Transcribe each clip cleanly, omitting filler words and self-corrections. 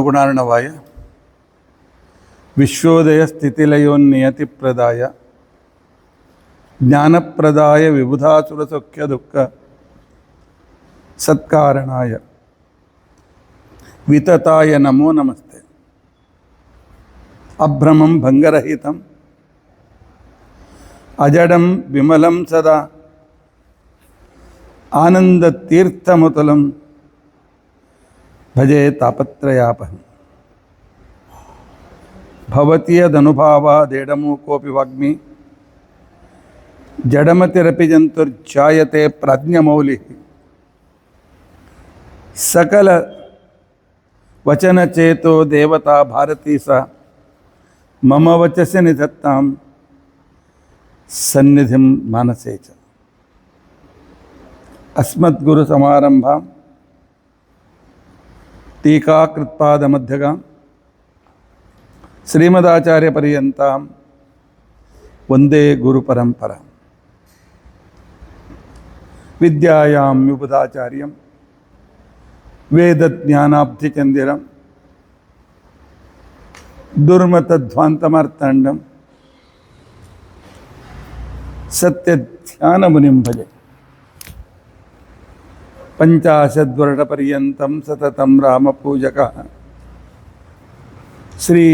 गुणार्णवाय विश्वोदय स्थितिलयोन्नियतिप्रदाय ज्ञानप्रदाय विबुधासुरसौख्य दुःख सत्कारणाय वितताय नमो नमस्ते। अभ्रमं भंगरहितं अजडं विमलं सदा आनंदतीर्थमतुलं भजे तापत्रयापहम्। भवति यदनुभावादेडमूकोऽपि वाग्मी जडमतिरपि जन्तुर्जायते प्राज्ञमौलिः। सकल वचनचेतो देवता भारती सा मम वचसि निधत्तां सन्निधिं मानसे च। अस्मद्गुरुसमारम्भां टीकाकृत्पादमध्यगां श्रीमदाचार्यपर्यन्तां वन्दे गुरुपरम्परां। विद्यायां विबुधाचार्यं वेदज्ञानाब्धिचन्दिरं दुर्मतध्वान्तमार्ताण्डं सत्यध्यानमुनिं भजे। पंचाशद्वर्षपर्यन्तं सततं रामपूजकः श्री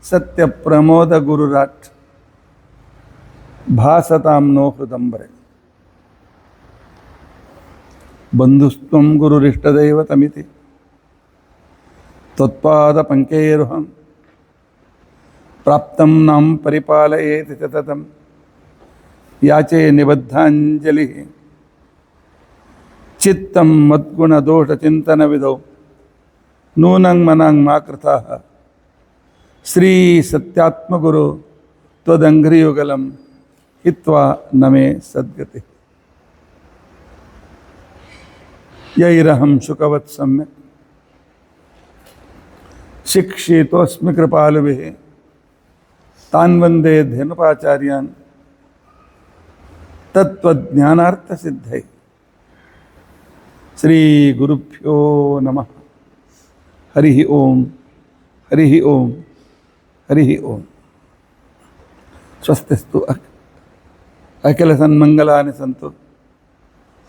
सत्यप्रमोदगुरुराट् भासतां नो हृदम्बरे। बन्धुस्त्वं गुरुरिष्टदैवतमिति त्वत्पादपङ्केरुहं प्राप्तं नाम परिपालयेति सततं याचे निबद्धाञ्जलिः। चित्तं मद्गुणदोषचिन्तनविदौ नूनं मनां मा कृताः। श्री सत्यात्मगुरु त्वदङ्घ्रियुगलं हित्वा नमे सद्गतिः। यैरहं शुकवत् सम्यक् शिक्षितोऽस्मि कृपालुभिः तान् वन्दे धेनुपाचार्यान् तत्त्वज्ञानार्थसिद्धये। श्री गुरुभ्यो नमः। हरि ओम हरि ओम हरि ओम। स्वस्तिस्तु अखिल सन्मंगलानि सन्तु।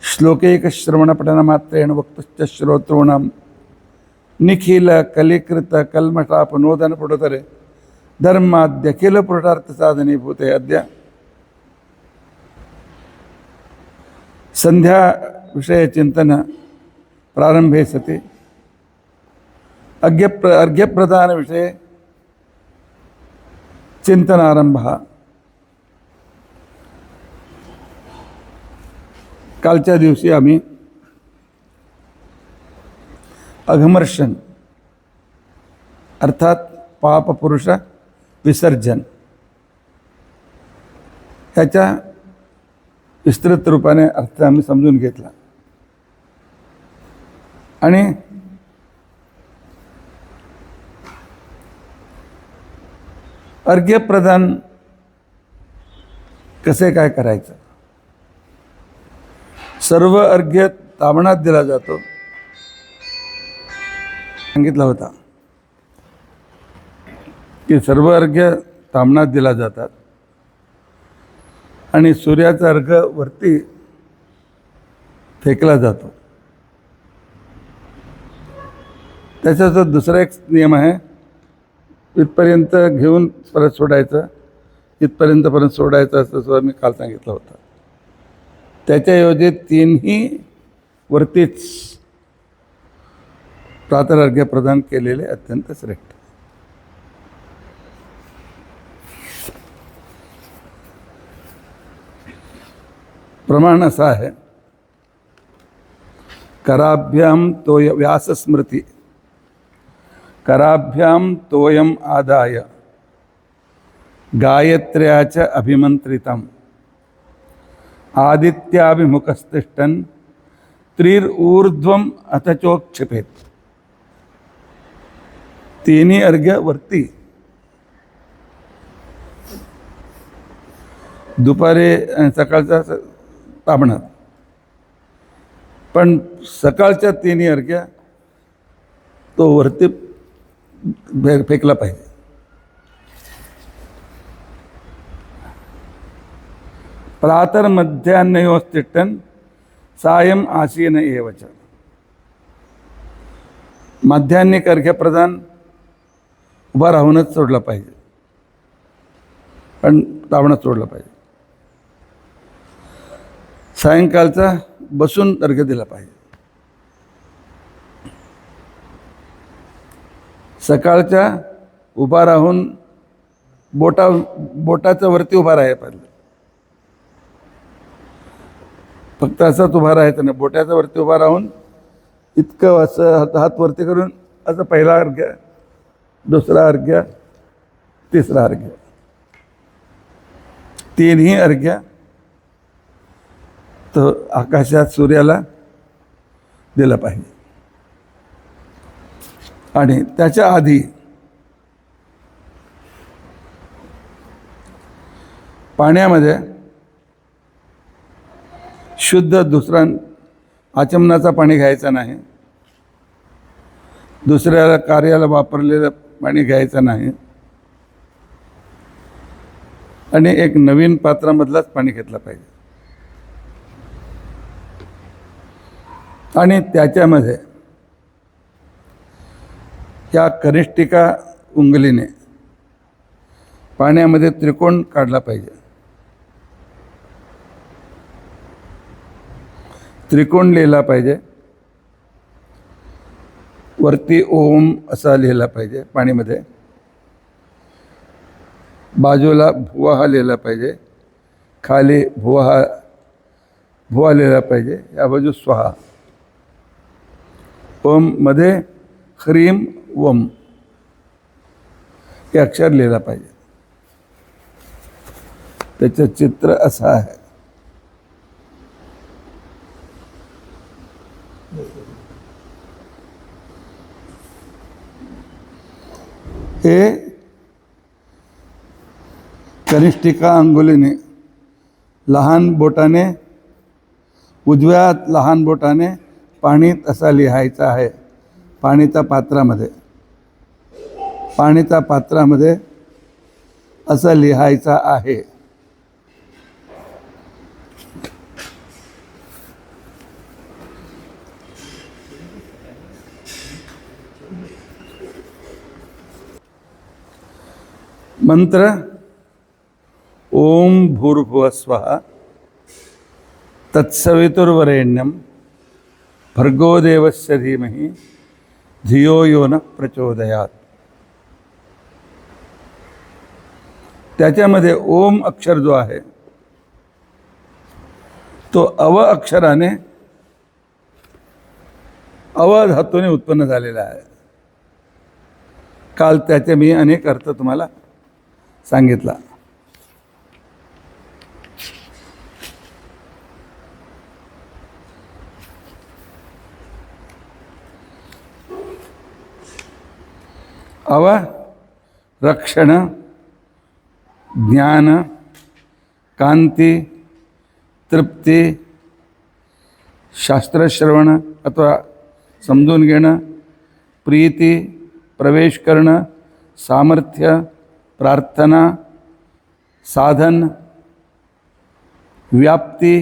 श्लोकैकश्रवणपठनमात्रेण वक्तुश्च श्रोतॄणां निखिल कलिकृत कल्मषापनोदनपुटतरे धर्माद्यखिल पुरुषार्थसाधनीभूते अद्य संध्या विषय चिंतन प्रारंभे सति अर्घ्यप्रदान विषय चिंतनारंभ। कालच्या दिवशी आम्ही अघमर्षण अर्थात पाप पुरुष विसर्जन ह्याच्या विस्तृत रूपाने अर्थ आम्ही समजून घेतला आणि अर्घ्य प्रदान कसे काय करायचं। सर्व अर्घ्य तामणात दिला जातो सांगितलं होता की सर्व अर्घ्य तामणात दिला जातात आणि सूर्याचा अर्घ्य वरती फेकला जातो। त्याचा दुसरा एक नियम आहे, इथपर्यंत घेऊन परत सोडायचं, इथपर्यंत परत सोडायचं असं सुद्धा मी काल सांगितलं होतं। त्याच्याऐवजी तीनही वरतीच प्रातरार्घ्य प्रदान केलेले अत्यंत श्रेष्ठ। प्रमाण असा आहे, कराभ्याम तोय व्यासस्मृती कराभ्याम तोयम आदाय गायत्र्याच अभिमंत्रितम आदित्याभिमुखस्तिष्ठन् त्रिर्ऊर्ध्वम अथ चोक्षिपेत। तिन्ही अर्घ्य वरती, दुपारी सकाळचा ताबणात, पण सकाळच्या तिन्ही अर्घ्य तो वरती फेकला पाहिजे. प्रातर मध्यान्हयोस्तिष्ठन् सायं आसीन एवच. मध्यान्ह अर्घ्यप्रदान उभा राहूनच सोडला पाहिजे, पण तावणच सोडला पाहिजे. सायंकाळचा बसून अर्घ्य दिला पाहिजे. सकाळच्या उभा राहून बोटाच्या वरती उभा राहायला पाहिजे. फक्त असंच उभा राहायचं नाही, बोटाच्या वरती उभा राहून इतकं असं हात वरती करून असं पहिला अर्घ्य, दुसरा अर्घ्य, तिसरा अर्घ्य, तीनही अर्घ्य तो आकाशात सूर्याला दिला पाहिजे. आणि त्याच्या आधी पाण्यामध्ये शुद्ध दुसरा आचमनाचा पाणी घ्यायचं नाही, दुसऱ्या कार्याला वापरलेलं पाणी घ्यायचं नाही, आणि एक नवीन पात्रामधलाच पाणी घेतलं पाहिजे. आणि त्याच्यामध्ये या कनिष्ठिका उंगलीने पाण्यामध्ये त्रिकोण काढला पाहिजे. त्रिकोण लिहिला पाहिजे. वरती ओम असा लिहिला पाहिजे पाणीमध्ये, बाजूला भुवा लिहिला पाहिजे, खाली भुवा लिहिला पाहिजे, या बाजू स्वाहा. ओम मध्ये ह्रीम वम हे अक्षर लिहिला पाहिजे. त्याचं चित्र असं आहे. हे कनिष्ठिका अंगुलीने लहान बोटाने, उजव्या लहान बोटाने पाणीत असा लिहायचा आहे. पाणीच्या पात्रामध्ये असं लिहायचं आहे. मंत्र ओम भूर्भुवः स्वः तत्सवितुर्वरेण्यं भर्गो देवस्य धीमहि धियो यो न प्रचोदयात्. त्याच्यामध्ये ओम अक्षर जो आहे तो अव अक्षराने, अव धातूने उत्पन्न झालेला आहे. काल त्याचे मी अनेक अर्थ तुम्हाला सांगितला. अव रक्षण, ज्ञान, कांती, तृप्ती, शास्त्रश्रवण अथवा समजून घेणं, प्रीती, प्रवेश करणं, सामर्थ्य, प्रार्थना, साधन, व्याप्ती,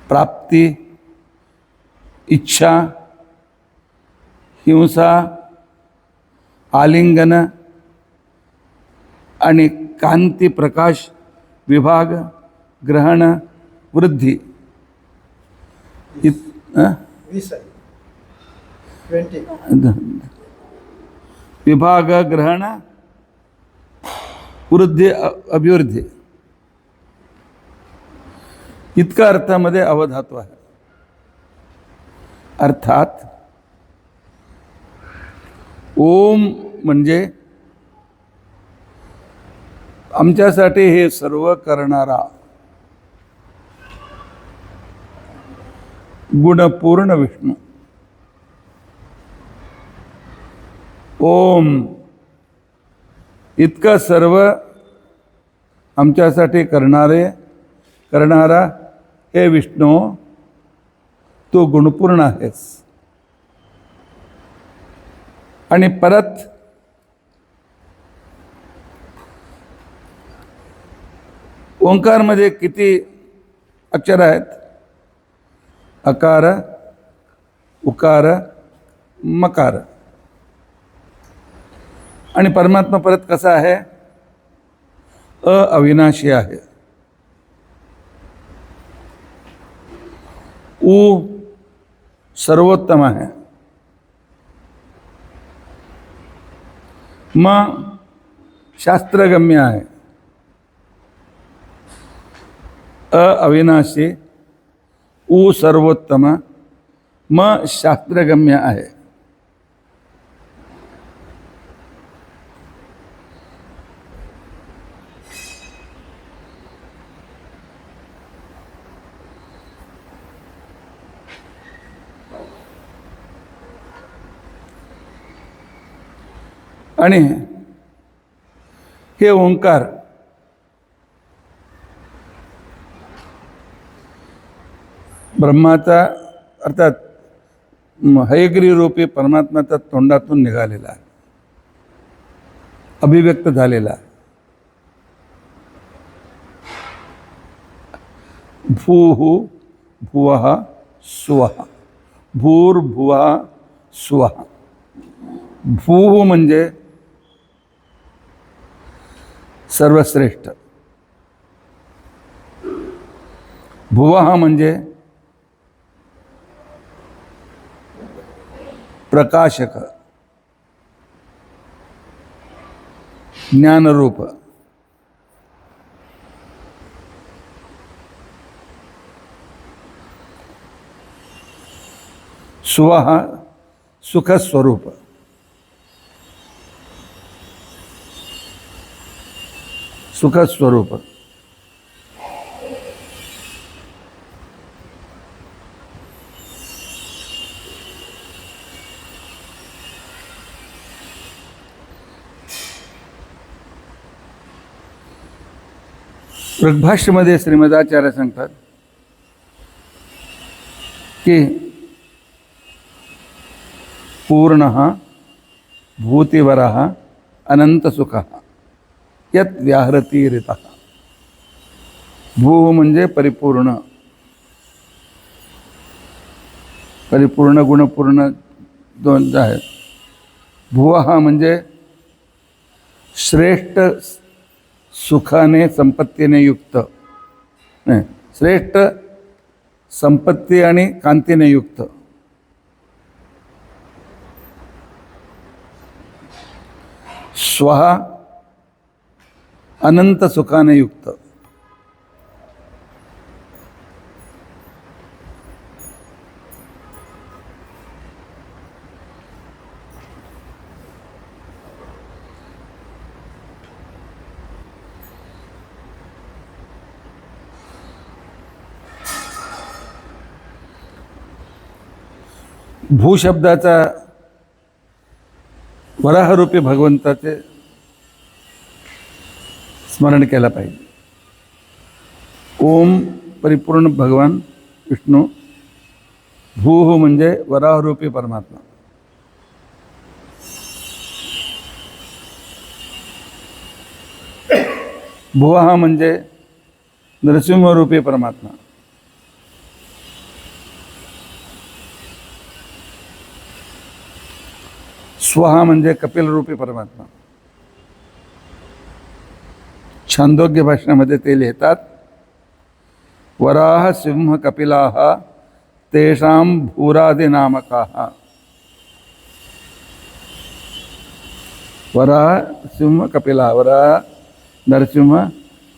प्राप्ती, इच्छा, हिंसा, आलिंगन आणि कांती, प्रकाश, विभाग, ग्रहण, वृद्धी. 20 विभाग, ग्रहण, वृद्धी, अभिवृद्धी इतका अर्थामध्ये अवधातू आहे. अर्थात ओम म्हणजे आमच्यासाठी हे सर्व करणारा गुणपूर्ण विष्णू. ओम इतकं सर्व आमच्यासाठी करणारा हे विष्णू, तू गुणपूर्ण आहेस. आणि परत ओंकारमध्ये किती अक्षर आहेत? अकार, उकार, मकार. आणि परमात्मा परत कसा आहे? अविनाशी आहे. उ सर्वोत्तम आहे. म शास्त्रगम्य आहे. अविनाशी, उ सर्वोत्तम, म शास्त्रगम्य आहे. आणि हे ओंकार ब्रह्माचा अर्थात हयग्री रूपी परमात्म्याच्या तोंडातून निघालेला आहे, अभिव्यक्त झालेला आहे. भूः भुवः सुवः, भूर्भुवः सुवः. भूः म्हणजे सर्वश्रेष्ठ, भुवः म्हणजे प्रकाशक, ज्ञानरूप. सुवः सुखस्वरूप. सुखस्वरूप. ऋग्भाष्यमध्ये श्रीमदाचार्य सांगतात की पूर्णः भूतिवरः अनंतसुखः यत् व्याहरती ऋतः. भू म्हणजे परिपूर्ण, परिपूर्ण गुणपूर्ण दोन आहेत. भुवः म्हणजे श्रेष्ठ सुखाने संपत्तीने युक्त, नाही, श्रेष्ठ संपत्ती आणि कांतीने युक्त. स्वः अनंत सुखाने युक्त. भूशब्दाचा वराहरूपी भगवंताचे स्मरण केला पाहिजे. ओम परिपूर्ण भगवान विष्णू, भूः म्हणजे वराहरूपी परमात्मा. भुवः म्हणजे नरसिंहरूपी परमात्मा. स्वः म्हणजे कपिलरूपी परमात्मा. छांदोग्य भाषणामध्ये ते लिहितात, वराह सिंह कपिलाः तेषां भूरादिनामकाः. वराह सिंह कपिला, वराह नरसिंह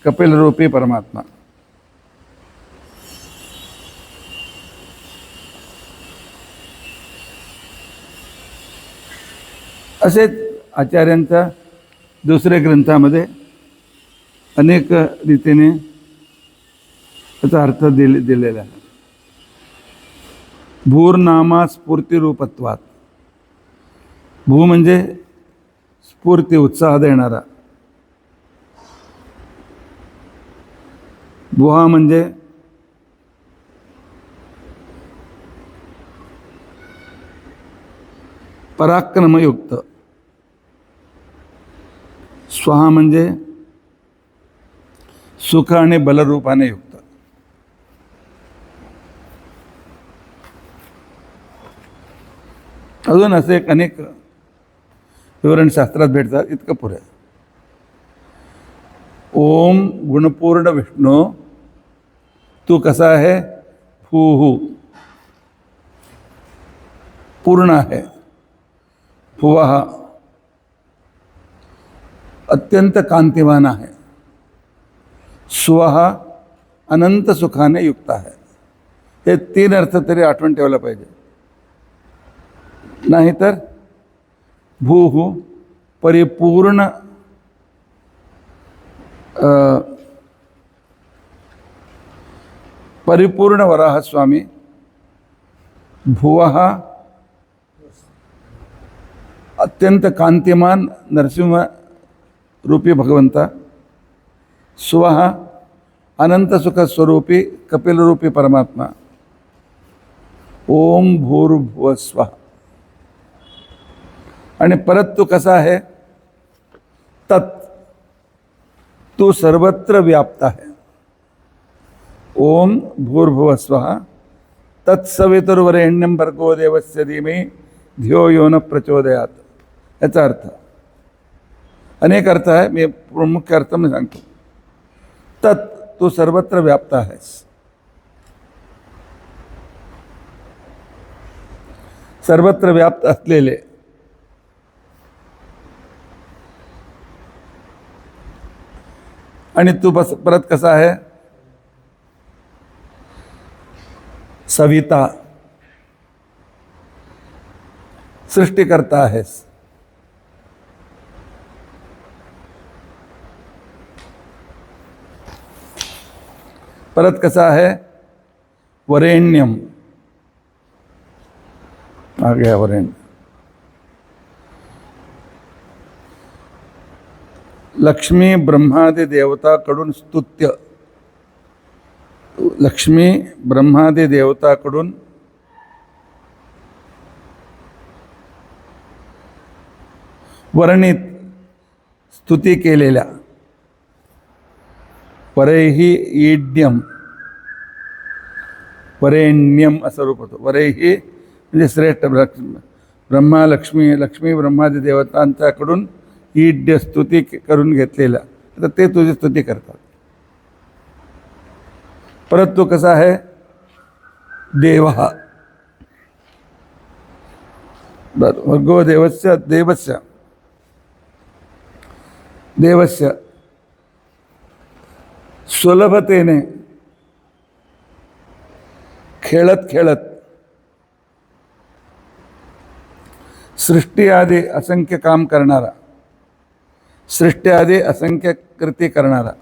कपिलरूपी परमात्मा. असेच आचार्यांच्या दुसऱ्या ग्रंथामध्ये अनेक रीतीने त्याचा अर्थ दिलेला आहे. भूर्नामा स्फूर्तिरूपत्वात. भू म्हणजे स्फूर्ती, उत्साह देणारा. भुवः म्हणजे पराक्रमयुक्त. स्वहा म्हणजे सुख आणि बलरूपाने युक्त. अजून असे अनेक विवरण शास्त्रात भेटतात, इतकं पुरे. ओम गुणपूर्ण विष्णू, तू कसा आहे? हू पूर्ण आहे. भुवः अत्यंत कांतिवान आहे. स्वः अनंत सुखाने युक्त आहे. हे 3 अर्थ तरी आठवण ठेवला पाहिजे. नाहीतर भूः परिपूर्ण परिपूर्ण वराहस्वामी. भुवः अत्यंत कांतिमान नरसिंह रूपी भगवंता. स्वः अनंत सुख स्वरूपी कपिल रूपी परमात्मा. ओम भूर्भुवः स्वः. आणि परत तू कसा आहे? तत्, तू सर्वत्र व्याप्त आहे. ओम भूर्भुवः स्वः तत्सवितुर्वरेण्यं भर्गो देवस्य धीमहि धियो यो न प्रचोदयात. याचा अर्थ अनेक अर्थ आहे, मी मुख्य अर्थ मी सांगतो. तत्, तू सर्वत्र व्याप्त आहेस. सर्वत्र व्याप्त असलेले. आणि तू परत कसा आहे? सविता, सृष्टिकर्ता आहेस. परत कसा आहे? वरेण्यम. आ गया वरेण्य. लक्ष्मी ब्रह्मादि देवताकडून स्तुत्य. लक्ष्मी ब्रह्मादि देवताकडून वर्णित स्तुती केलेल्या. वरैहि ईड्यम, वरेण्यम असं रूप होतं. वरैहि म्हणजे श्रेष्ठ. ब्रह्मा लक्ष्मी, लक्ष्मी ब्रह्मादि देवतांच्याकडून ईड्य स्तुती करून घेतलेल्या. तर ते तुझी स्तुती करतात. परत तो कसा आहे? देवः. भर्गो देवस्य, देवस्य देवस्य सुलभतेने खेळत खेळत सृष्टी आदी असंख्य काम करणारा, सृष्टी आदी असंख्य कृती करणारा.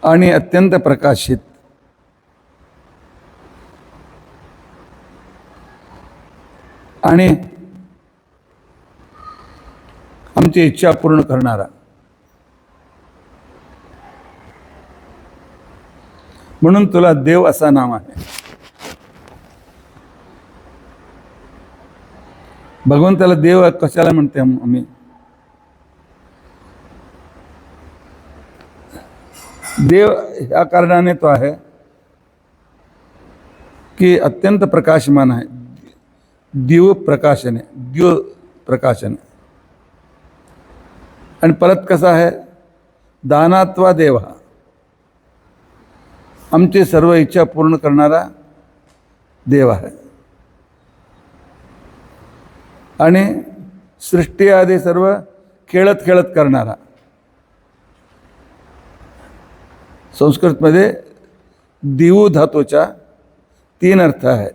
आणि अत्यंत प्रकाशित. आणि आमची इच्छा पूर्ण करणारा. म्हणून तुला देव असा नाम आहे. भगवंताला देव कशाला म्हणते आम्ही? देव या कारणाने तो आहे की अत्यंत प्रकाशमान आहे. दिव प्रकाशने, द्यो प्रकाशने. आणि परत कसा आहे? दानात्वा देव. आमची सर्व इच्छा पूर्ण करणारा देव आहे. आणि सृष्टी आदी सर्व खेळत खेळत करणारा. संस्कृतमध्ये दिव धातूच्या 3 अर्थ आहेत.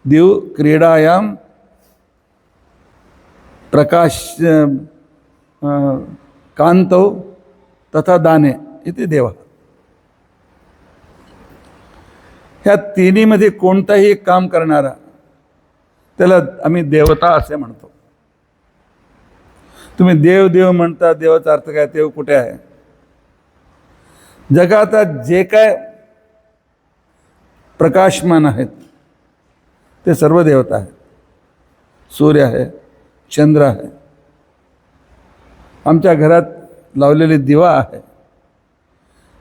दिव क्रीडायाम प्रकाश कांतौ तथा दाने इथे देव. ह्या तिन्हीमध्ये कोणताही एक काम करणारा त्याला आम्ही देवता असे म्हणतो. तुम्ही देव देव म्हणता, देवाचा अर्थ काय? देव कुठे आहे? जगात जे काय प्रकाशमान आहेत ते सर्व देवता आहेत. सूर्य आहे, चंद्र आहे, आमच्या घरात लावलेली दिवा आहे,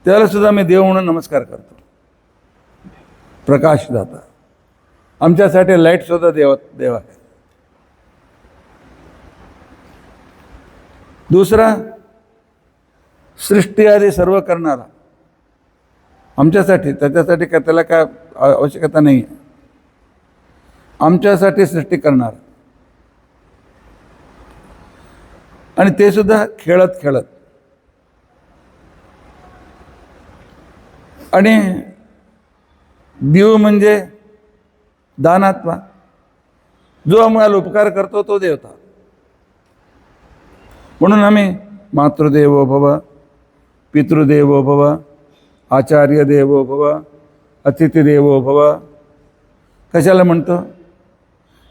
त्याला सुद्धा मी देव म्हणून नमस्कार करतो. प्रकाशदाता. आमच्यासाठी लाईट सुद्धा देव आहे. दुसरा, सृष्टी आदी सर्व करणारा आमच्यासाठी, त्याच्यासाठी काय त्याला काय आवश्यकता नाही आहे. आमच्यासाठी सृष्टी करणारा, आणि ते सुद्धा खेळत खेळत. आणि देव म्हणजे दानात्मा, जो आम्हाला उपकार करतो तो देवता. म्हणून आम्ही मातृदेवो भव, पितृदेवो भव, आचार्य देवो भव, अतिथी देवो भव कशाला म्हणतो?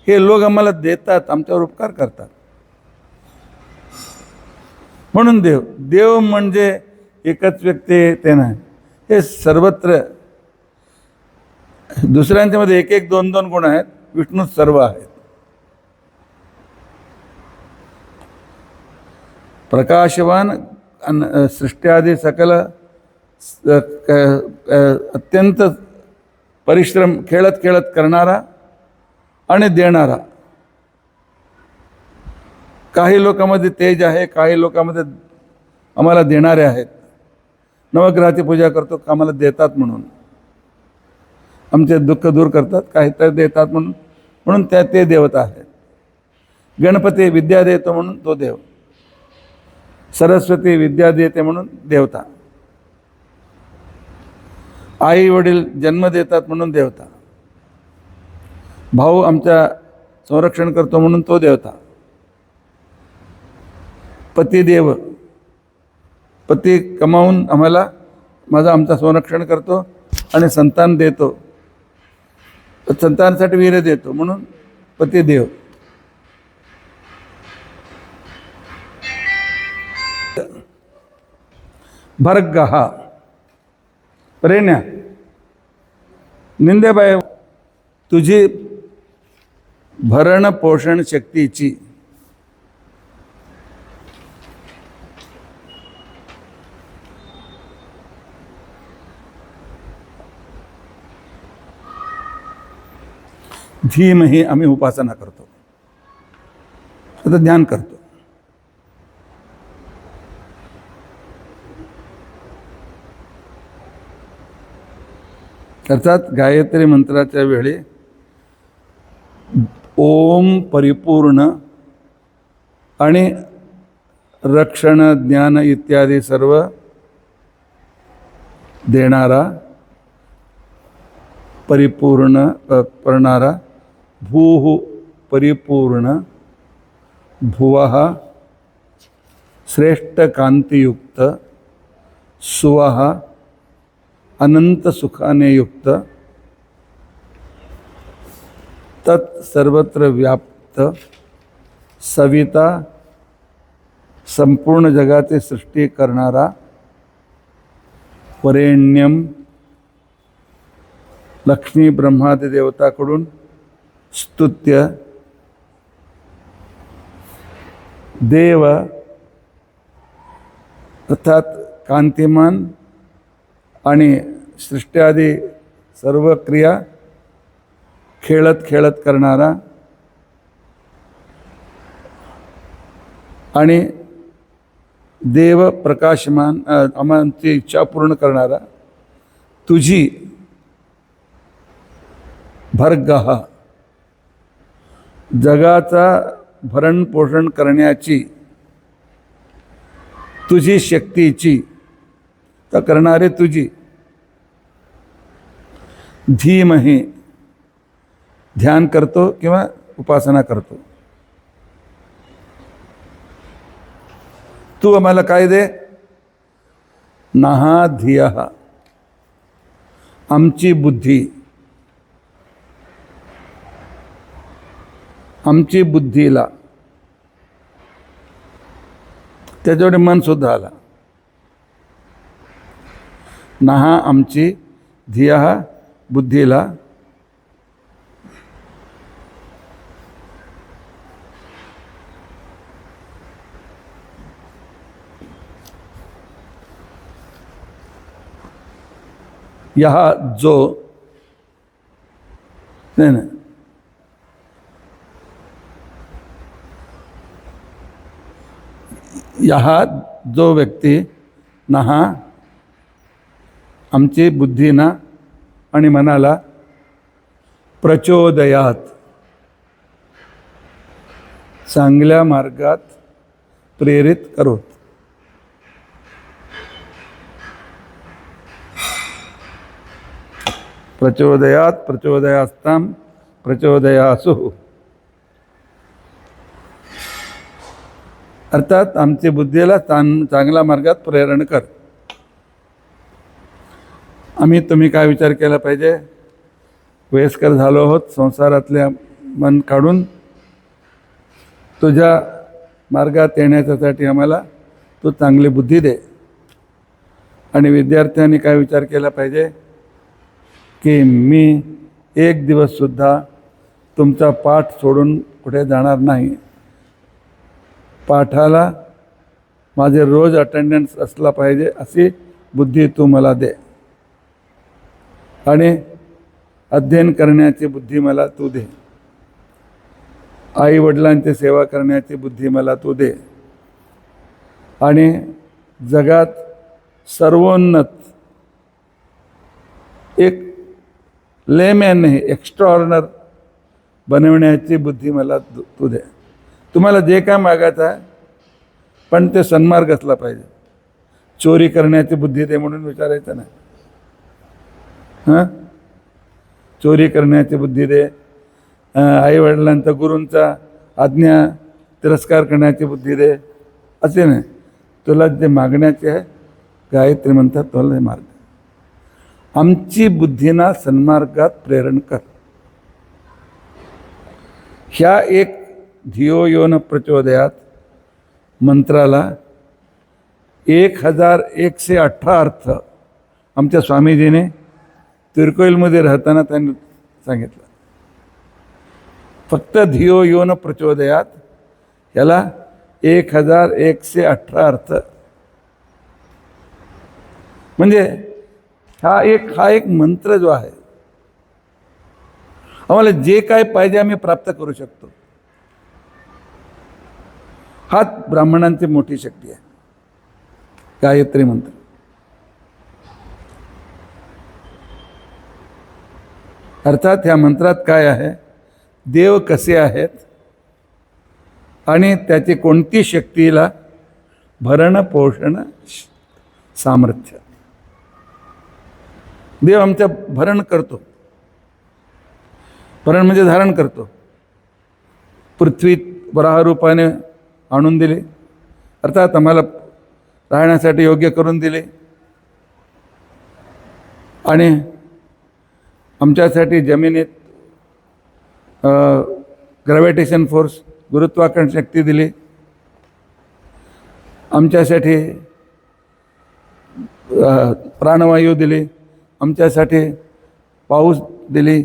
हे लोक आम्हाला देतात, आमच्यावर उपकार करतात, म्हणून देव. देव म्हणजे एकच व्यक्ती ते नाही, हे सर्वत्र. दुसऱ्यांच्यामध्ये एक एक दोन दोन गुण आहेत, विष्णू सर्व आहेत. प्रकाशवान, सृष्ट्यादी सकल, अत्यंत परिश्रम खेळत खेळत करणारा आणि देणारा. काही लोकांमध्ये तेज आहे, काही लोकांमध्ये आम्हाला देणारे आहेत. नवग्रहाची पूजा करतो, आम्हाला देतात म्हणून, आमचे दुःख दूर करतात, काही तर देतात म्हणून, म्हणून ते देवता आहेत. गणपती विद्या देतो म्हणून तो देव. सरस्वती विद्या देते म्हणून देवता. आई वडील जन्म देतात म्हणून देवता. भाऊ आमचा संरक्षण करतो म्हणून तो देवता. पतिदेव, पती कमावून आमचा संरक्षण करतो आणि संतान देतो, संतानासाठी वीर्य देतो म्हणून पतिदेव. भर्गः, प्रेण्या, निंदेबाई, तुझी भरण पोषण शक्तीची धीमहि आम्ही उपासना करतो, आता ध्यान करतो. अर्थात गायत्री मंत्राच्या वेळी ओम परिपूर्ण आणि रक्षण, ज्ञान इत्यादी सर्व देणारा, परिपूर्ण करणारा, भूः परिपूर्ण, भुवः श्रेष्ठ कांतियुक्त, सुवः अनंत सुखाने युक्त, तत् सर्वत्र व्याप्त, सविता संपूर्ण जगाची सृष्टी करणारा, वरेण्यम लक्ष्मी ब्रह्मादी देवताकडून स्तुत्य, देव अर्थात कांतिमान आणि सृष्ट्यादी सर्व क्रिया खेळत खेळत करणारा आणि देव प्रकाशमान, आमची इच्छा पूर्ण करणारा, तुझी भर्गः जगाचा भरण पोषण करण्याची, तुझी शक्तीची, तर करणारे तुझी. धीमहि ध्यान करतो किंवा उपासना करतो. तू आम्हाला काय दे? नाहा धियः आमची बुद्धी, आमची बुद्धीला, त्याच्याकडे मन सुद्धा आला. नहा आमची धिया बुद्धीला यहा जो नाही यहा जो व्यक्ती नहा आमची बुद्धीना आणि मनाला प्रचोदयात चांगल्या मार्गात प्रेरित करोत. प्रचोदयात प्रचोदयास्ताम प्रचोदयासु. अर्थात आमची बुद्धीला चांगल्या मार्गात प्रेरण कर. तुम्ही काय विचार केला पाहिजे? वयस्कर झालो आहोत, संसारातल्या मन काढून तुझ्या मार्गात येण्याच्यासाठी आम्हाला तू चांगली बुद्धी दे. आणि विद्यार्थ्यांनी काय विचार केला पाहिजे की मी एक दिवससुद्धा तुमचा पाठ सोडून कुठे जाणार नाही. पाठाला माझे रोज अटेंडन्स असला पाहिजे अशी बुद्धी तू मला दे. आणि अध्ययन करण्याची बुद्धी मला तू दे. आई वडिलांची सेवा करण्याची बुद्धी मला तू दे. आणि जगात सर्वोन्नत एक लेमॅन नाही, एक्स्ट्राऑर्डिनर बनवण्याची बुद्धी मला तू दे. तुम्हाला जे काय मागायचं आहे पण ते सन्मार्ग असला पाहिजे. चोरी करण्याची बुद्धी दे म्हणून विचारायचं नाही. चोरी करण्याची बुद्धी दे, आईवडिलांचा गुरूंचा आज्ञा तिरस्कार करण्याची बुद्धी दे असे नाही. तुला जे मागण्याचे आहे गायत्री म्हणतात तुला हे मार्ग. आमची बुद्धीना सन्मार्गात प्रेरण कर. ह्या एक धियो यो न प्रचोदयात मंत्राला 1118 अर्थ आमच्या स्वामीजीने तिरुकोईलमध्ये राहताना त्यांनी सांगितलं. फक्त धियो यो न प्रचोदयात याला 1118 अर्थ. म्हणजे हा एक मंत्र जो आहे, आम्हाला जे काय पाहिजे आम्ही प्राप्त करू शकतो. हाच ब्राह्मणांची मोठी शक्ती आहे, गायत्री मंत्र. अर्थात ह्या मंत्रात काय आहे, देव कसे आहेत आणि त्याची कोणती शक्तीला भरण पोषण सामर्थ्य. देव आमच्या भरण करतो. भरण म्हणजे धारण करतो. पृथ्वी वराह रूपाने आणून दिली, अर्थात आम्हाला राहण्यासाठी योग्य करून दिले. आणि आमच्यासाठी जमिनीत ग्रॅव्हिटेशन फोर्स गुरुत्वाकर्षण शक्ती दिली. आमच्यासाठी प्राणवायू दिली. आमच्यासाठी पाऊस दिली.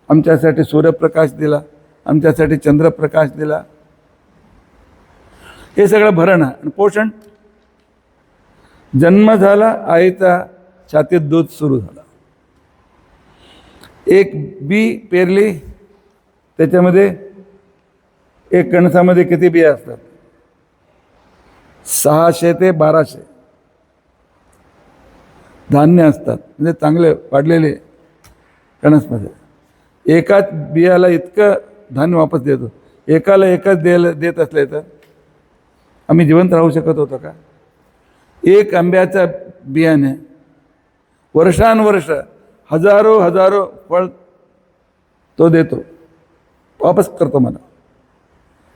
आमच्यासाठी सूर्यप्रकाश दिला. आमच्यासाठी चंद्रप्रकाश दिला. हे सगळं भरण आणि पोषण. जन्म झाला, आईचा छातीत दूध सुरू झाला. एक बी पेरली, त्याच्यामध्ये एक कणसामध्ये किती बिया असतात? 600 ते 1200 धान्य असतात, म्हणजे चांगले वाढलेले कणसमध्ये. एकाच बियाला इतकं धान्य वापस देतो. एकाला एकच देत असले तर आम्ही जिवंत राहू शकत होतो का? एक आंब्याच्या बियाने वर्षानुवर्ष हजारो फळ तो देतो, वापस करतो मला.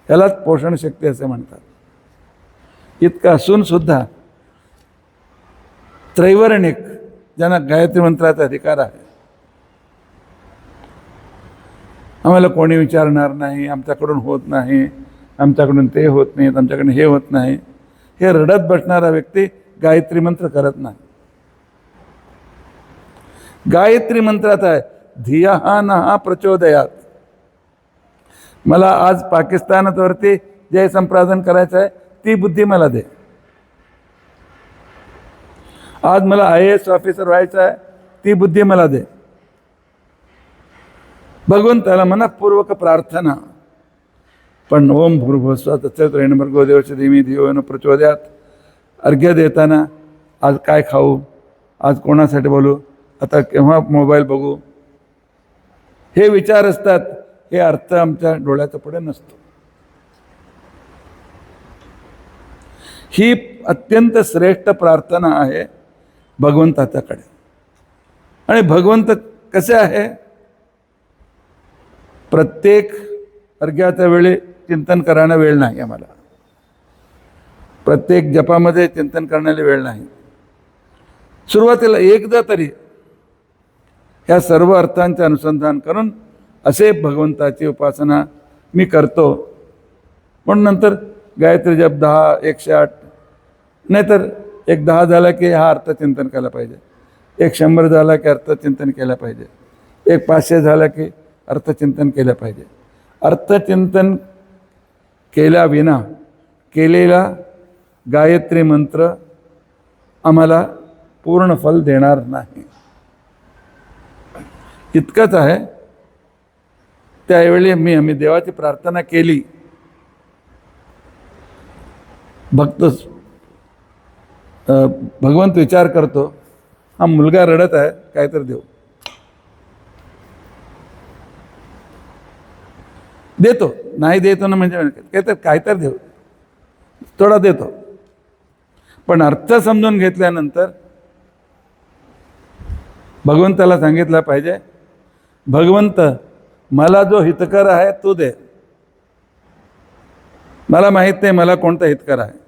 यालाच पोषण शक्ती असे म्हणतात. इतकं असून सुद्धा त्रैवर्णिक ज्यांना गायत्री मंत्राचा अधिकार आहे, आम्हाला कोणी विचारणार नाही, आमच्याकडून होत नाही, आमच्याकडून ते होत नाही, आमच्याकडून हे होत नाही, हे रडत बसणारा व्यक्ती गायत्री मंत्र करत नाही. गायत्री मंत्रात आहे, धिया नहा प्रचोदयात. मला आज पाकिस्तानावरती जय संप्रादन करायचं आहे, ती बुद्धी मला दे. आज मला IAS ऑफिसर व्हायचं आहे, ती बुद्धी मला दे. भगवंताला मनःपूर्वक प्रार्थना. पण ओम भूर्भुवस्सुवः तत्सवितुर्वरेण्यं देवस्य धीमहि धियो यो नः प्रचोदयात. अर्घ्य देताना आज काय खाऊ, आज कोणासाठी बोलू, आता केव्हा मोबाईल बघू, हे विचार असतात. हे अर्थ आमच्या डोळ्याच्या पुढे नसतो. ही अत्यंत श्रेष्ठ प्रार्थना आहे भगवंताच्याकडे. आणि भगवंत कसे आहे, प्रत्येक अर्घ्याच्या वेळी चिंतन करायला वेळ नाही आम्हाला, प्रत्येक जपामध्ये चिंतन करण्याला वेळ नाही. सुरुवातीला एकदा तरी ह्या सर्व अर्थांचे अनुसंधान करून असे भगवंताची उपासना मी करतो. पण नंतर गायत्री जप 10, 108, नाहीतर एक 10 झाला की हा अर्थचिंतन केला पाहिजे, एक 100 झाला की अर्थचिंतन केलं पाहिजे, एक 500 झाला की अर्थचिंतन केलं पाहिजे. अर्थचिंतन केल्याविना केलेला गायत्री मंत्र आम्हाला पूर्ण फल देणार नाही. इतकंच आहे. त्यावेळी आम्ही देवाची प्रार्थना केली. भगवंत विचार करतो, हा मुलगा रडत आहे, काय तर देऊ. देतो, नाही देतो ना म्हणजे काय तर देऊ, थोडा देतो. पण अर्थ समजून घेतल्यानंतर भगवंताला सांगितलं पाहिजे, भगवंत मला जो हितकर आहे तू दे. मला माहीत नाही मला कोणता हितकर आहे.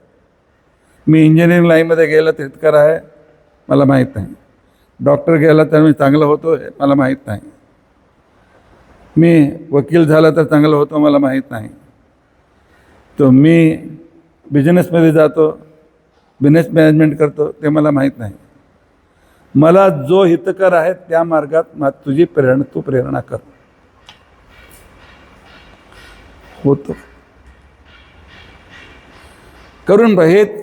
मी इंजिनिअरिंग लाईनमध्ये गेलं तर हितकर आहे मला माहीत नाही, डॉक्टर गेला तर मी चांगलं होतो हे मला माहीत नाही, मी वकील झाला तर चांगलं होतो मला माहीत नाही, तो मी बिझनेसमध्ये जातो, बिझनेस मॅनेजमेंट करतो ते मला माहीत नाही. मला जो हितकर आहे त्या मार्गात तुझी तू प्रेरणा कर. होतो करून हेच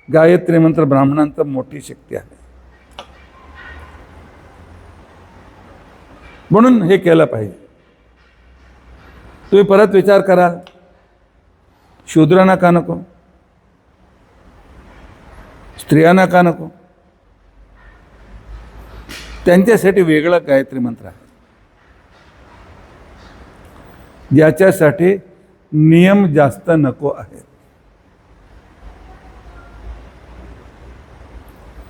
गायत्री मंत्र ब्राह्मणांचं मोठी शक्ती आहे. म्हणून हे केलं पाहिजे. तुम्ही परत विचार कराल, शूद्रांना का नको, स्त्रियांना का नको, त्यांच्यासाठी वेगळा गायत्री मंत्र आहे, ज्याच्यासाठी नियम जास्त नको आहेत.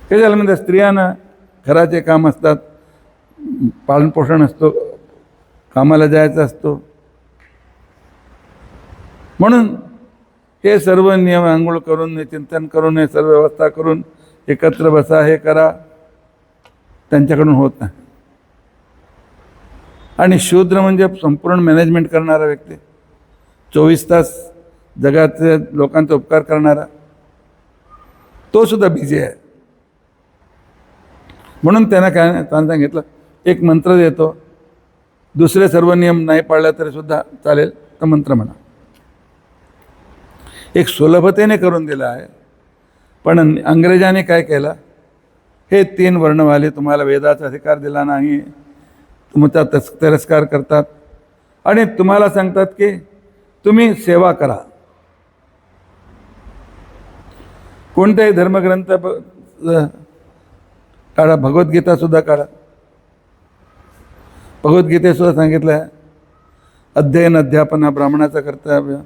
काय झालं म्हणजे स्त्रियांना घराचे काम असतात, पालनपोषण असतो, कामाला जायचं असतो, म्हणून हे सर्व नियम आंघोळ करून चिंतन करून हे सर्व व्यवस्था करून एकत्र बसा हे करा, त्यांच्याकडून होत नाही. आणि शूद्र म्हणजे संपूर्ण मॅनेजमेंट करणारा व्यक्ती, 24 तास जगाचे लोकांचा उपकार करणारा, तो सुद्धा बिझी आहे. म्हणून त्यांना सांगितलं, एक मंत्र देतो, दुसरे सर्व नियम नाही पाळले तरी सुद्धा चालेल तर मंत्र म्हणा. एक सुलभतेने करून दिलं आहे. पण अंग्रेजांनी काय केलं, हे 3 वर्णवाले तुम्हाला वेदाचा अधिकार दिला नाही, तुमचा तिरस्कार करतात आणि तुम्हाला सांगतात की तुम्ही सेवा करा. कोणताही धर्मग्रंथ काढा, भगवद्गीता सुद्धा काढा. भगवद्गीतेत सुद्धा सांगितलं आहे, अध्ययन अध्यापन हा ब्राह्मणाचं कर्तव्य,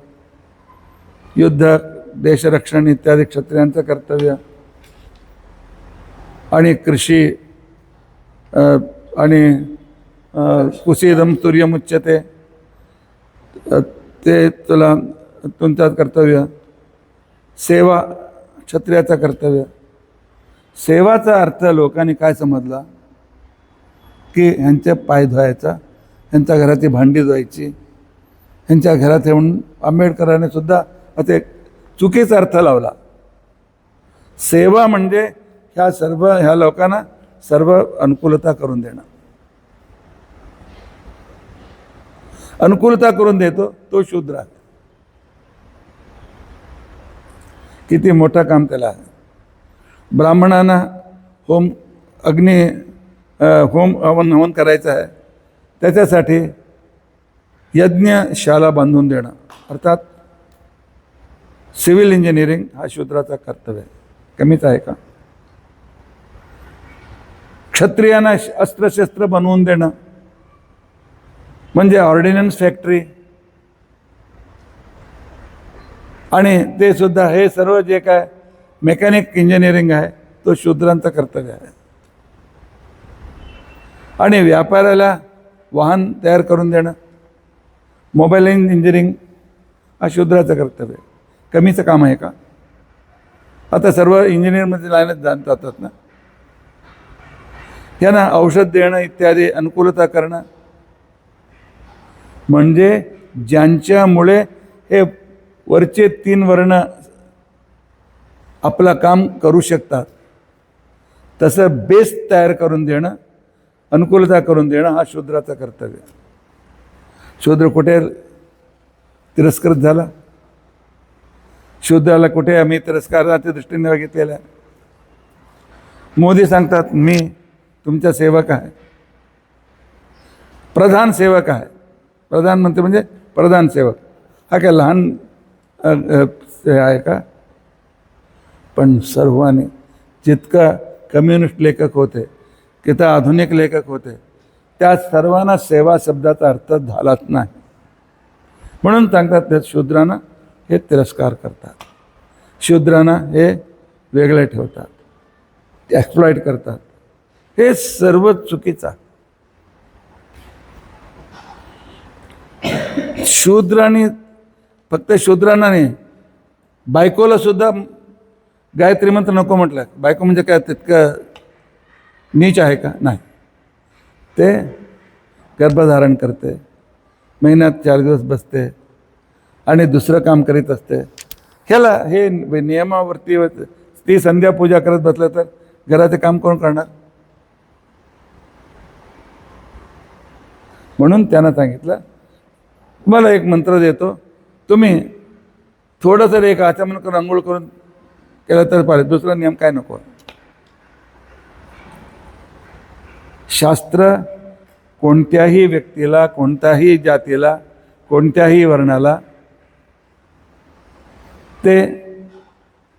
युद्ध देशरक्षण इत्यादी क्षत्रियांचं कर्तव्य, आणि कृषी आणि कुसीदम तुर्यमुच्यते ते तुला तुमचं कर्तव्य, सेवा क्षत्रियाचं कर्तव्य. सेवाचा अर्थ लोकांनी काय समजला की ह्यांचे पाय धुवायचा, ह्यांच्या घराची भांडी धुवायची, ह्यांच्या घरात येऊन आंबेडकरांनी सुद्धा ते चुकीचा अर्थ लावला. सेवा म्हणजे ह्या लोकांना सर्व अनुकूलता करून देणं. अनुकूलता करून देतो तो शूद्र आहे. किती मोठं काम त्याला आहे. ब्राह्मणांना होम हवन करायचं आहे, त्याच्यासाठी यज्ञशाला बांधून देणं, अर्थात सिव्हिल इंजिनिअरिंग हा शूद्राचा कर्तव्य आहे. कमीच आहे का? क्षत्रियांना अस्त्रशस्त्र बनवून देणं म्हणजे ऑर्डिनन्स फॅक्टरी, आणि ते सुद्धा हे सर्व जे काय मेकॅनिक इंजिनिअरिंग आहे तो शूद्रांचं कर्तव्य आहे. आणि व्यापाराला वाहन तयार करून देणं, मोबाईल इंजिनिअरिंग हा शूद्राचं कर्तव्य आहे. कमीचं काम आहे का? आता सर्व इंजिनिअरमध्ये लाईनच जातात ना. यांना औषध देणं इत्यादी अनुकूलता करणं म्हणजे ज्यांच्यामुळे हे वरचे 3 वर्ण आपलं काम करू शकतात तसं बेस तयार करून देणं, अनुकूलता करून देणं हा शूद्राचं कर्तव्य. शूद्र कुठे तिरस्कृत झाला? शूद्राला कुठे आम्ही तिरस्काराच्या दृष्टीने बघितलेलं आहे? मोदी सांगतात मी तुमचा सेवक आहे, प्रधान सेवक आहे. प्रधानमंत्री म्हणजे प्रधान सेवक. हा काय लहान आहे का? पण सर्वांनी जितका कम्युनिस्ट लेखक होते, किती आधुनिक लेखक होते, त्या सर्वांना सेवा शब्दाचा अर्थ झालाच नाही. म्हणून सांगतात त्या शूद्रांना हे तिरस्कार करतात, शूद्रांना हे वेगळे ठेवतात, एक्सप्लॉइट करतात. हे सर्व चुकीचं. शूद्रांनी फक्त शूद्रांना नाही, बायकोला सुद्धा गायत्री मंत्र नको म्हटलं. बायको म्हणजे काय तितकं नीच आहे का? नाही. ते गर्भधारण करते, महिन्यात 4 दिवस बसते आणि दुसरं काम करीत असते. ह्याला हे नियमावरती ती संध्या पूजा करत बसलं तर घराचे काम कोण करणार? म्हणून त्यानं सांगितलं मला एक मंत्र देतो, तुम्ही थोडंसं एक आचमन करून आंघोळ करून केलं तर पाहिजे, दुसरा नियम काय नको. शास्त्र कोणत्याही व्यक्तीला, कोणत्याही जातीला, कोणत्याही वर्णाला ते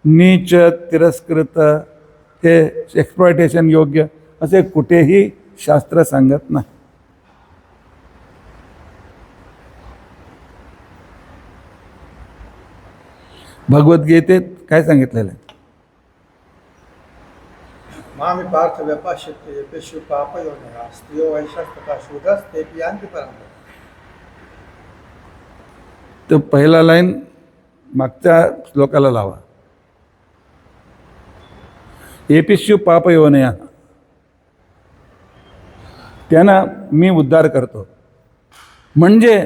नीच, तिरस्कृत, ते एक्सप्लॉयटेशन योग्य असे कुठेही शास्त्र सांगत नाही. भगवद्गीतेत काय सांगितलेलं आहे? मामी पार्थ व्यपाश्यते येपेषु पापयोनिः स्त्रियो वैशस्तथा शूद्रस्तेऽपि यान्ति परं. तो पहिला लाईन मागच्या श्लोकाला लावा. येपिष्यु पापयोनया, त्यांना मी उद्धार करतो. म्हणजे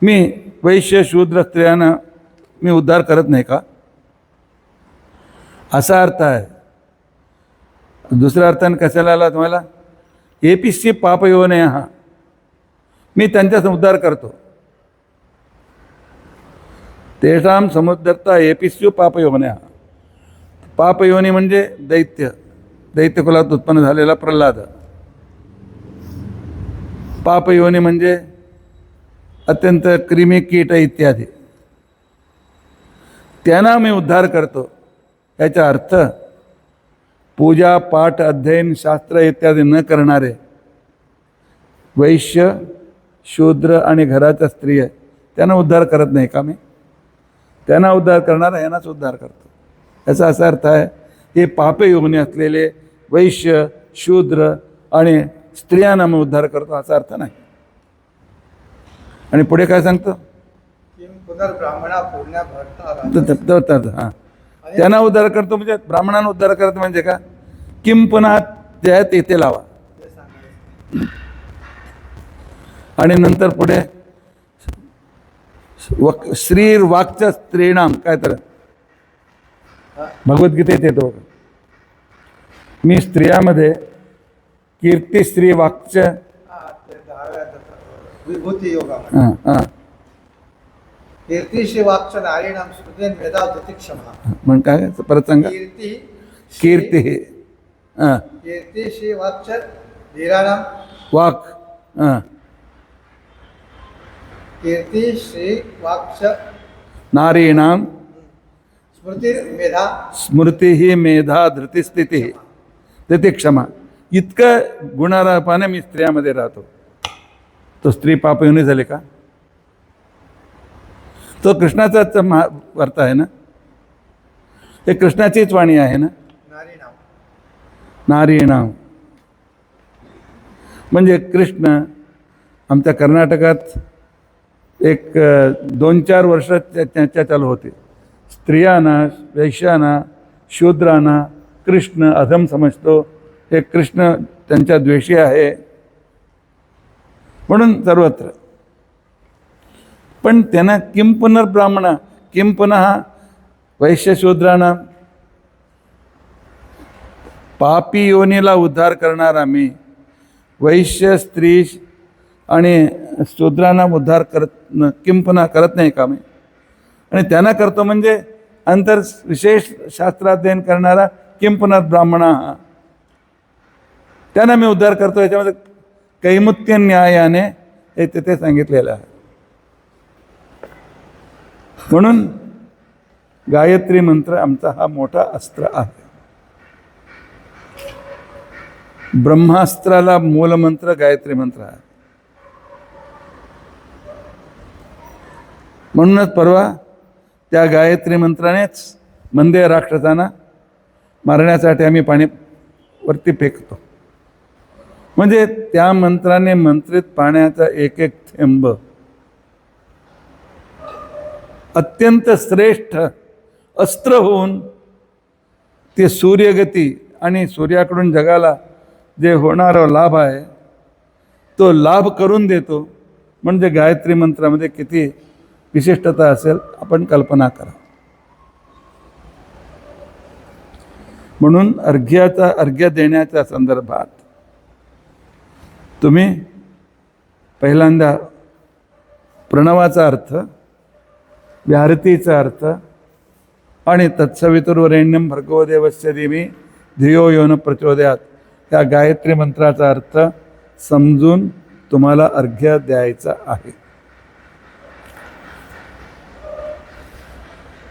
मी वैश्य शूद्र स्त्रियांना मी उद्धार करत नाही का? असा अर्थ आहे. दुसऱ्या अर्थाने कशाला आला तुम्हाला? एपिष्य पापयोनया, मी त्यांचा उद्धार करतो. तेषां समुद्धर्ता एपिष्यु पापयोनया. पापयोनी म्हणजे दैत्य, दैत्यकुलात उत्पन्न झालेला प्रल्हाद. पापयोनी म्हणजे अत्यंत क्रिमी कीट इत्यादी. त्यांना मी उद्धार करतो. याचा अर्थ पूजा पाठ अध्ययन शास्त्र इत्यादी न करणारे वैश्य शूद्र आणि घराच्या स्त्री आहे त्यांना उद्धार करत नाही का मी? त्यांना उद्धार करणारा यांनाच उद्धार करतो. याचा असा अर्थ आहे हे पापे योनी असलेले वैश्य शूद्र आणि स्त्रियांना मी उद्धार करतो असा अर्थ नाही. आणि पुढे काय सांगतो? पुनर्ब्राह्मणा पुण्या भरता. हां, त्यांना उद्धार करतो म्हणजे ब्राह्मणांना उद्धार करतो म्हणजे का? किम पुन्हा त्या तेथे लावा. आणि नंतर पुढे श्री वाक्च्या स्त्रीणाम काय तर भगवद्गीतेत येतो. मी स्त्रियामध्ये कीर्तिश्री वाक्च हा, ते 10व्या विभूती योगामध्ये हां हां कीर्तिशी वाक्च नारीणाम स्मृतीन मेधा क्षमा. म्हण काय परत सांगा. कीर्ती हां कीर्तिशी वाक्च धीराणाम वाक हां कीर्तिश्री वाक्च नारीणाम स्मृती मेधा स्मृती ही मेधा धृतिस्थिती ते क्षमा. इतकं गुणारापाने मी स्त्रियामध्ये राहतो. तो स्त्री पाप येऊन झाले का? तो कृष्णाचाच वार्ता आहे ना. हे कृष्णाचीच वाणी आहे ना. नारीणाम नारीणाम म्हणजे कृष्ण आमच्या कर्नाटकात एक 2-4 वर्ष चर्चा चालू होती. स्त्रियांना, वैश्यांना, शूद्रांना कृष्ण अधम समजतो. हे कृष्ण त्यांच्या द्वेषी आहे म्हणून सर्वत्र. पण त्यांना किं पुनर्ब्राह्मण किं पुनः वैश्यशूद्रांना पापी योनीला उद्धार करणारा मी वैश्य स्त्री आणि शूद्रांना उद्धार करत किं पुन्हा करत नाही का मी. आणि त्यांना करतो म्हणजे अंतर विशेष शास्त्राध्ययन करणारा किं पुनर्ब्राह्मण त्यांना मी उद्धार करतो. याच्यामध्ये कैमुत्य न्यायाने हे तिथे सांगितलेलं आहे. म्हणून गायत्री मंत्र आमचा हा मोठा अस्त्र आहे. ब्रह्मास्त्राला मूलमंत्र गायत्री मंत्र आहे. म्हणूनच परवा त्या गायत्री मंत्रानेच मंदे राक्षसांना मारण्यासाठी आम्ही पाणी वरती फेकतो. म्हणजे त्या मंत्राने मंत्रित पाण्याचा एक एक थेंब अत्यंत श्रेष्ठ अस्त्र होऊन ते सूर्यगती आणि सूर्याकडून जगाला जे होणारा लाभ आहे तो लाभ करून देतो. म्हणजे गायत्री मंत्रामध्ये किती विशिष्टता असेल आपण कल्पना करा. म्हणून अर्घ्य देण्याच्या संदर्भात तुम्ही पहिल्यांदा प्रणवाचा अर्थ, व्याहृतीचा अर्थ आणि तत्सवितुर्वरेण्यं भर्गो देवस्य धीमहि धियो यो न प्रचोदयात या गायत्री मंत्राचा अर्थ समजून तुम्हाला अर्घ्य द्यायचा आहे.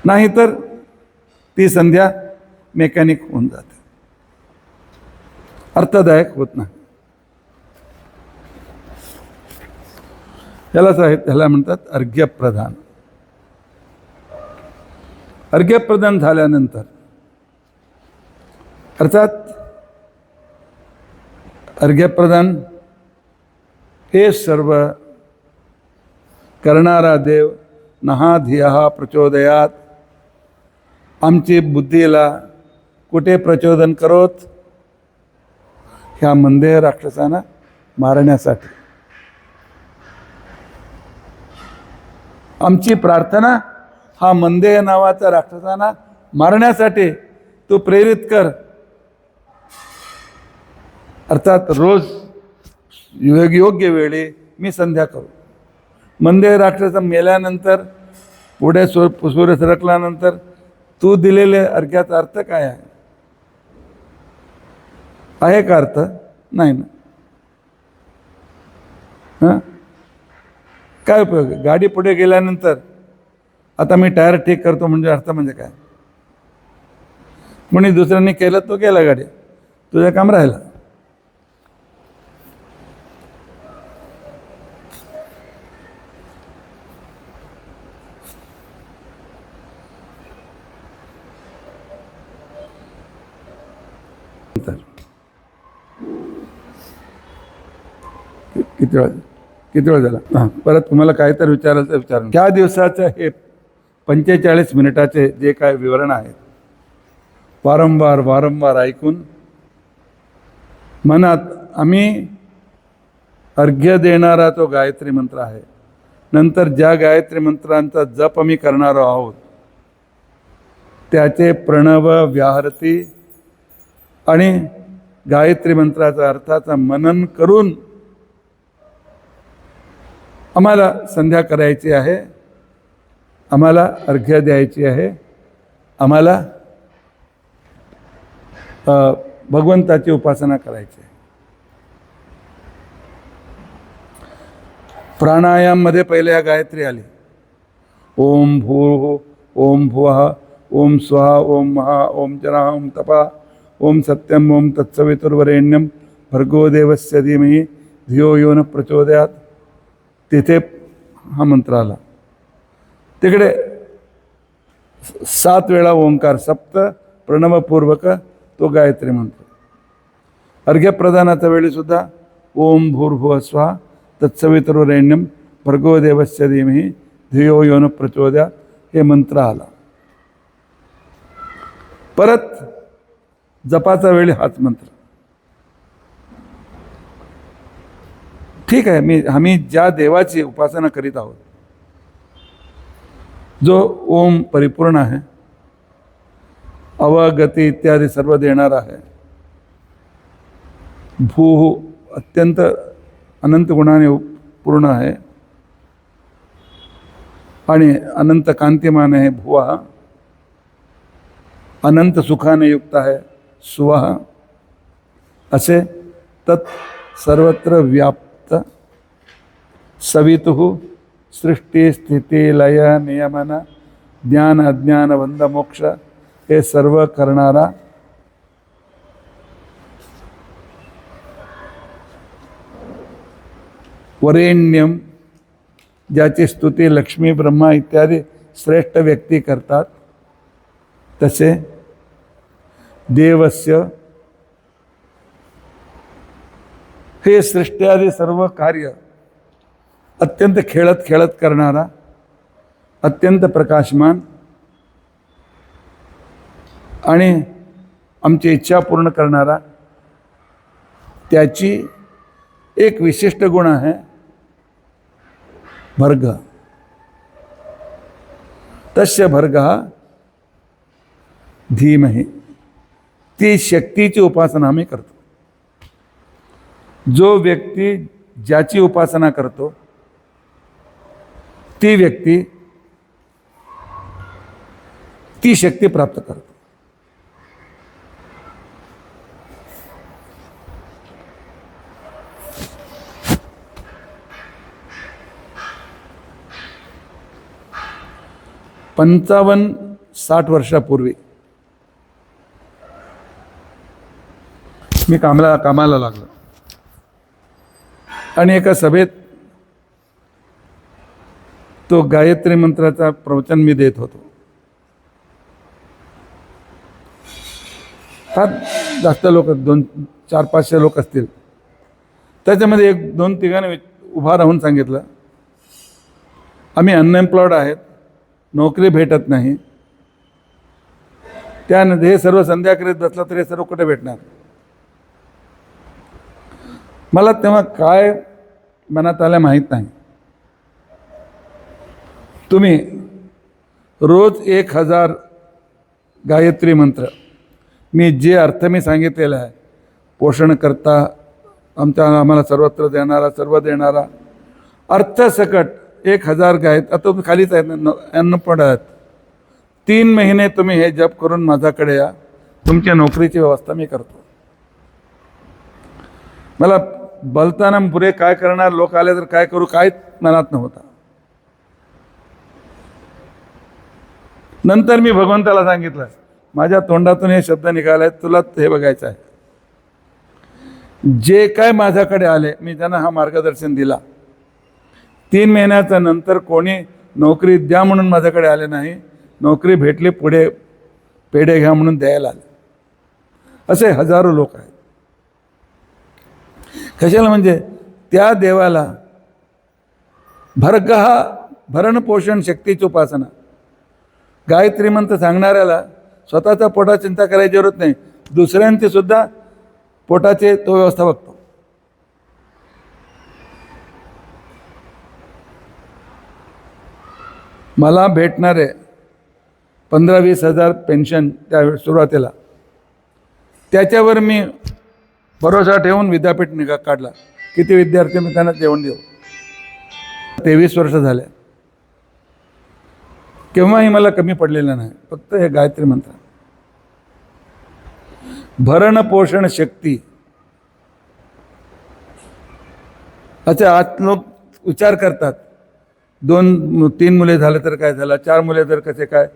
नाहीतर ती संध्या मेकॅनिक होऊन जाते, अर्थदायक होत नाही. ह्याला म्हणतात अर्घ्यप्रदान. अर्घ्यप्रदान झाल्यानंतर अर्थात अर्घ्यप्रदान हे सर्व करणारा देव नहा धिया प्रचोदयात आमची बुद्धीला कुठे प्रचोदन करोत? ह्या मंदेह राक्षसांना मारण्यासाठी. आमची प्रार्थना हा मंदेह नावाचा राक्षसांना मारण्यासाठी तू प्रेरित कर. अर्थात रोज योग्य वेळी मी संध्या करू. मंदेह राक्षस मेल्यानंतर पुढे सूर्य सरकल्यानंतर तू दिलेले अर्घ्याचा अर्थ काय आहे? आहे का अर्थ? नाही ना. हां, काय उपयोग? गाडी पुढे गेल्यानंतर आता मी टायर ठीक करतो म्हणजे अर्थ म्हणजे काय? कोणी दुसऱ्यांनी केलं तो गेला, गाडी तुझं काम राहिलं. किती वेळ झाला? हां, परत तुम्हाला काय तर विचारायचं विचारून. त्या दिवसाचं हे 45 मिनिटाचे जे काय विवरण आहे वारंवार ऐकून मनात आम्ही अर्घ्य देणारा तो गायत्री मंत्र आहे. नंतर ज्या गायत्री मंत्रांचा जप आम्ही करणार आहोत त्याचे प्रणव, व्याहृती आणि गायत्री मंत्राचा अर्थाचा मनन करून आम्हाला संध्या करायची आहे, आम्हाला अर्घ्य द्यायची आहे, आम्हाला भगवंताची उपासना करायची आहे. प्राणायाममध्ये पहिले ह्या गायत्री आली. ओम भूर्भुवः ओम भुवः ओम स्वहा ओम महा ओम जनाः ओम तपा ओम सत्यम ओम तत्सवितुर्वरेण्यम भर्गो देवस्य धीमहि धियो यो न प्रचोदयात. तिथे हा मंत्र आला. तिकडे 7 वेळा ओंकार, सप्त प्रणवपूर्वक तो गायत्री मंत्र. अर्घ्यप्रदानाच्या वेळीसुद्धा ओम भूर्भुवः स्वहा तत्सवितुर्वरेण्यम भर्गो देवस्य धीमहि धियो यो न प्रचोदयात हे मंत्र आला. परत जपाचा वेळी हाच मंत्र. ठीक आहे, आम्ही ज्या देवाची उपासना करीत आहोत, जो ओम परिपूर्ण आहे, अवगती इत्यादी सर्व देणारा आहे, भू अत्यंत अनंत गुणाने पूर्ण आहे आणि अनंत कांतिमान आहे भुवा, अनंत सुखाने युक्त आहे सुवह, असे तत् सर्वत्र व्याप्त सवितुः सृष्टी स्थिती लय नियमन ज्ञान अज्ञान बंध मोक्ष हे सर्व करणारा वरेण्यम, ज्याची स्तुती लक्ष्मी ब्रह्मा इत्यादी श्रेष्ठ व्यक्ती करतात, तसे देवस्य हे सृष्ट्यादी सर्व कार्य अत्यंत खेळत खेळत करणारा, अत्यंत प्रकाशमान आणि आमची इच्छा पूर्ण करणारा, त्याची एक विशिष्ट गुण आहे भर्ग. तस्य भर्गः धीमहि, ती शक्तीची उपासना आम्ही करतो. जो व्यक्ती ज्याची उपासना करतो ती व्यक्ती ती शक्ती प्राप्त करतो. पंचावन्न 60 वर्षापूर्वी मी कामाला लागलो आणि एका सभेत तो गायत्री मंत्राचा प्रवचन मी देत होतो. फार जास्त लोक 400-500 लोक असतील. त्याच्यामध्ये 1-2 उभा राहून सांगितलं, आम्ही अनएम्प्लॉयड आहेत, नोकरी भेटत नाही, त्यानंतर हे सर्व संध्या करीत बसला तर हे सर्व कुठे भेटणार. मला तेव्हा काय मनात आलं माहीत नाही. तुम्ही रोज 1000 गायत्री मंत्र, मी जे अर्थ मी सांगितलेला आहे, पोषण करता आम्हाला सर्वत्र देणारा, सर्व देणारा, अर्थसकट 1000 गायत्री, आता तुम्ही खालीच आहेत अन्नपड आहेत, 3 महिने तुम्ही हे जप करून माझ्याकडे या, तुमच्या नोकरीची व्यवस्था मी करतो. मला बोलताना पुढे काय करणार, लोक आले तर काय करू, काहीच मनात नव्हता. नंतर मी भगवंताला सांगितलं, माझ्या तोंडातून हे शब्द निघाले, तुला हे बघायचं आहे. जे काय माझ्याकडे आले मी त्यांना हा मार्गदर्शन दिला. 3 महिन्याच्या नंतर कोणी नोकरी द्या म्हणून माझ्याकडे आले नाही, नोकरी भेटली पुढे पेढे घ्या म्हणून द्यायला आले. असे हजारो लोक आहेत. कशाला म्हणजे त्या देवाला भर्ग हा भरण पोषण शक्तीची उपासना. गायत्री मंत्र सांगणाऱ्याला स्वतःचा पोटा चिंता करायची जरूरत नाही, दुसऱ्यांची सुद्धा पोटाचे तो व्यवस्था बघतो. मला भेटणारे 15-20 हजार पेन्शन त्या सुरुवातीला, त्याच्यावर मी भरोसा ठेवून विद्यापीठ काढला. किती विद्यार्थी मी त्यांना जेवण देऊ. 23 वर्ष झाले, केव्हाही मला कमी पडलेलं नाही. फक्त हे गायत्री मंत्र. भरण पोषण शक्ती. अच्छा, आज लोक विचार करतात 2-3 मुले झाले तर काय झालं, 4 मुले तर कसे काय,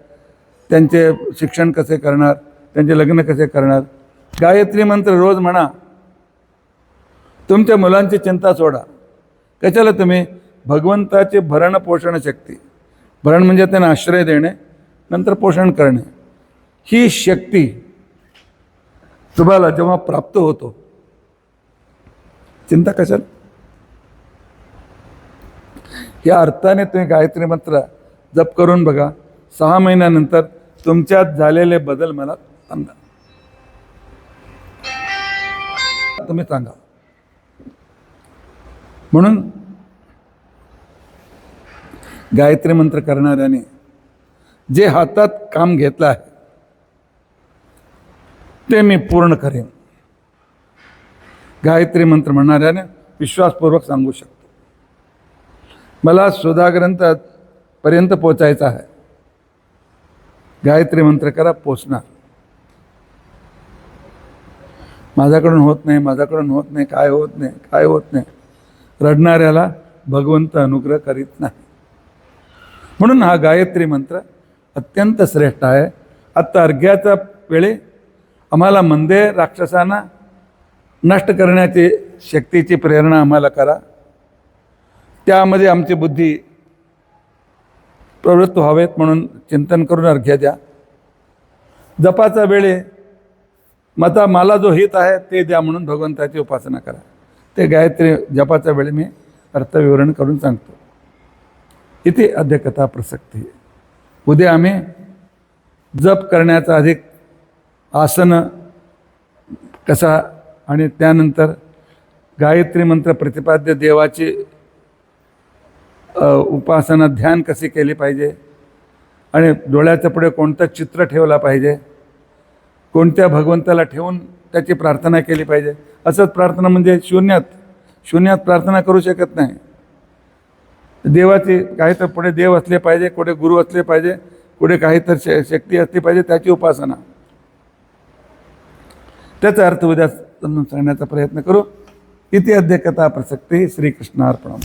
त्यांचे शिक्षण कसे करणार, त्यांचे लग्न कसे करणार. गायत्री मंत्र रोज म्हणा. तुमच्या मुलांची चिंता सोडा. कशाला तुम्ही भगवंताचे भरण पोषण शक्ती. भरण म्हणजे त्यांना आश्रय देणे, नंतर पोषण करणे. ही शक्ती तुम्हाला जेव्हा प्राप्त होतो, चिंता कशाला. या अर्थाने तुम्ही गायत्री मंत्र जप करून बघा. 6 महिन्यानंतर तुमच्यात झालेले बदल मला सांगा. तुम्ही सांगा. म्हणून गायत्री मंत्र करणाऱ्याने जे हातात काम घेतलं आहे ते मी पूर्ण करेन. गायत्री मंत्र म्हणणाऱ्याने विश्वासपूर्वक सांगू शकतो, मला सुधा ग्रंथापर्यंत पोचायचं आहे. गायत्री मंत्र करा, पोचणार. माझ्याकडून होत नाही, माझ्याकडून होत नाही, काय होत नाही, काय होत नाही. रडणाऱ्याला भगवंत अनुग्रह करीत नाही. म्हणून हा गायत्री मंत्र अत्यंत श्रेष्ठ आहे. आत्ता अर्घ्याच्या वेळी आम्हाला मंदे राक्षसांना नष्ट करण्याची शक्तीची प्रेरणा आम्हाला करा. त्यामध्ये आमची बुद्धी प्रवृत्त व्हावेत म्हणून चिंतन करून अर्घ्य द्या. जपाचा वेळी मला जो हित आहे ते द्या म्हणून भगवंताची उपासना करा. ते गायत्री जपाच्या वेळी मी अर्थविवरण करून सांगतो. इथे अद्य कथा प्रसक्ती. उद्या आम्ही जप करण्याचा अधिक आसन कसा आणि त्यानंतर गायत्री मंत्र प्रतिपाद्य देवाची उपासना ध्यान कशी केली पाहिजे आणि डोळ्याच्या पुढे कोणतं चित्र ठेवला पाहिजे, कोणत्या भगवंताला ठेवून त्याची प्रार्थना केली पाहिजे. असंच प्रार्थना म्हणजे शून्यात प्रार्थना करू शकत नाही. देवाची काहीतरी पुढे देव असले पाहिजे, कुठे गुरु असले पाहिजे, कुठे काहीतरी शक्ती असली पाहिजे, त्याची उपासना. त्याचा अर्थ उद्या समजून सांगण्याचा प्रयत्न करू. इति अद्य कथा प्रसक्ती. श्रीकृष्णार्पणम्.